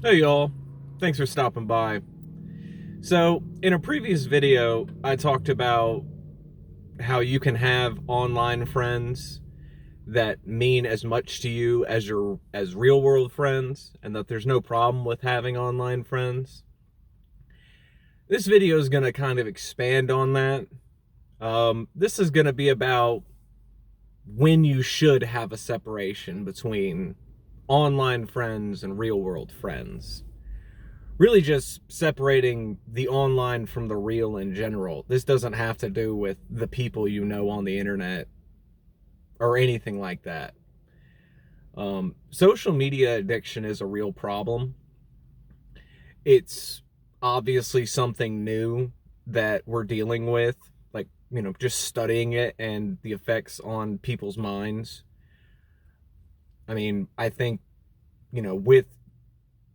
Hey y'all, thanks for stopping by. So, in a previous video, I talked about how you can have online friends that mean as much to you as as real world friends, and that there's no problem with having online friends. This video is going to kind of expand on that. This is going to be about when you should have a separation between online friends and real world friends. Really just separating the online from the real in general. This doesn't have to do with the people you know on the internet or anything like that. Social media addiction is a real problem. It's obviously something new that we're dealing with, like, just studying it and the effects on people's minds. I mean, I think, with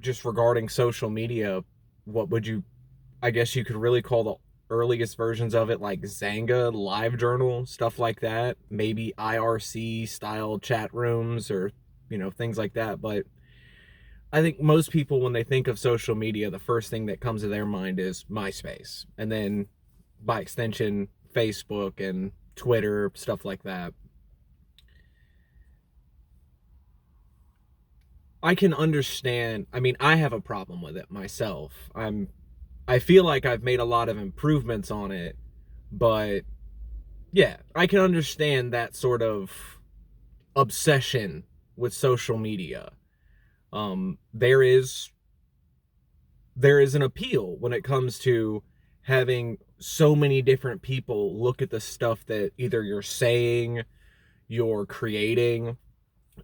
just regarding social media, what would you I guess you could really call the earliest versions of it like Zanga, LiveJournal, stuff like that. Maybe IRC style chat rooms or, things like that. But I think most people, when they think of social media, the first thing that comes to their mind is MySpace. And then by extension, Facebook and Twitter, stuff like that. I can understand. I mean, I have a problem with it myself. I feel like I've made a lot of improvements on it, but yeah, I can understand that sort of obsession with social media. There is an appeal when it comes to having so many different people look at the stuff that either you're saying, you're creating,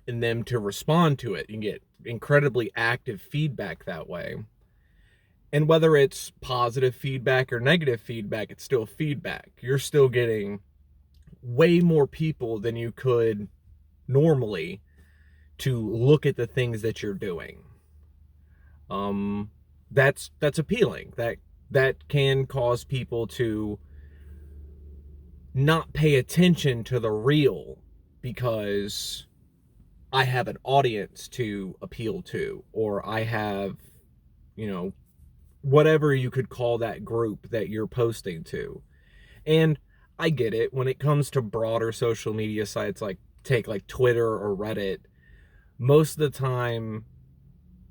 and them to respond to it. You can get incredibly active feedback that way. And whether it's positive feedback or negative feedback, it's still feedback. You're still getting way more people than you could normally to look at the things that you're doing. Um, that's appealing. That can cause people to not pay attention to the real because I have an audience to appeal to, or I have, you know, whatever you could call that group that you're posting to. And I get it when it comes to broader social media sites like take like Twitter or Reddit. Most of the time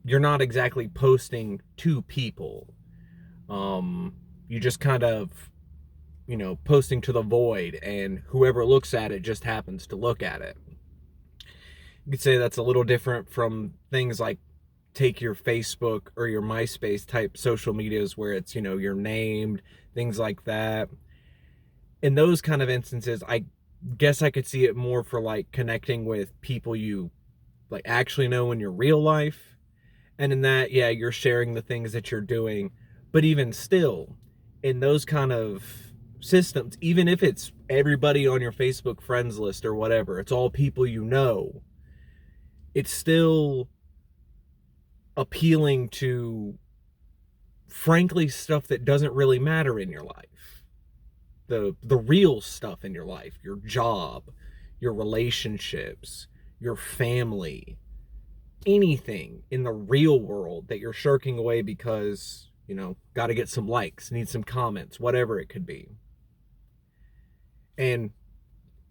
you're not exactly posting to people. You just kind of, posting to the void, and whoever looks at it just happens to look at it. You could say that's a little different from things like take your Facebook or your MySpace type social medias where it's, you're named, things like that. In those kind of instances, I guess I could see it more for like connecting with people you like actually know in your real life. And in that, yeah, you're sharing the things that you're doing. But even still, in those kind of systems, even if it's everybody on your Facebook friends list or whatever, it's all people you know, it's still appealing to, frankly, stuff that doesn't really matter in your life. The real stuff in your life, your job, your relationships, your family, anything in the real world that you're shirking away because, got to get some likes, need some comments, whatever it could be. And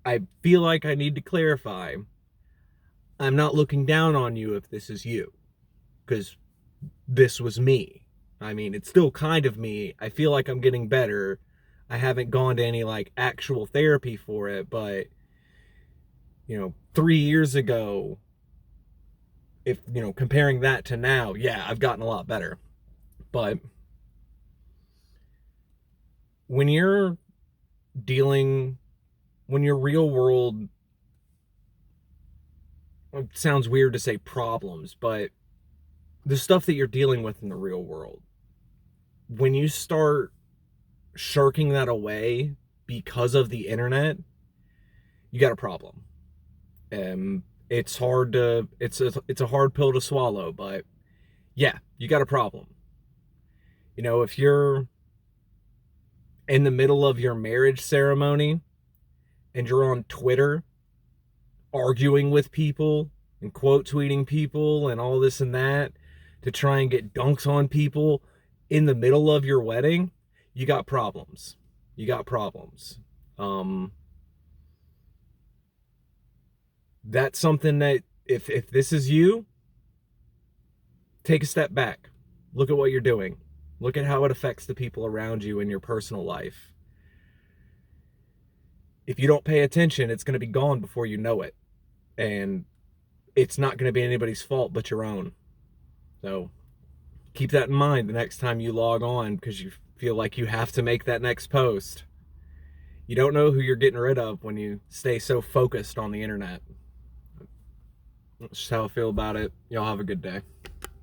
I feel like I need to clarify, I'm not looking down on you if this is you, because this was me. I mean, it's still kind of me. I feel like I'm getting better. I haven't gone to any like actual therapy for it, but 3 years ago, if comparing that to now, yeah, I've gotten a lot better. But when you're dealing, when your real world, it sounds weird to say problems, but the stuff that you're dealing with in the real world, when you start shirking that away because of the internet, you got a problem. It's hard to, it's a hard pill to swallow, but yeah, you got a problem. If you're in the middle of your marriage ceremony and you're on Twitter arguing with people and quote tweeting people and all this and that to try and get dunks on people in the middle of your wedding, you got problems. You got problems. That's something that if this is you, take a step back. Look at what you're doing. Look at how it affects the people around you in your personal life. If you don't pay attention, it's going to be gone before you know it. And it's not going to be anybody's fault but your own. So keep that in mind the next time you log on, because you feel like you have to make that next post. You don't know who you're getting rid of when you stay so focused on the internet. That's just how I feel about it. Y'all have a good day.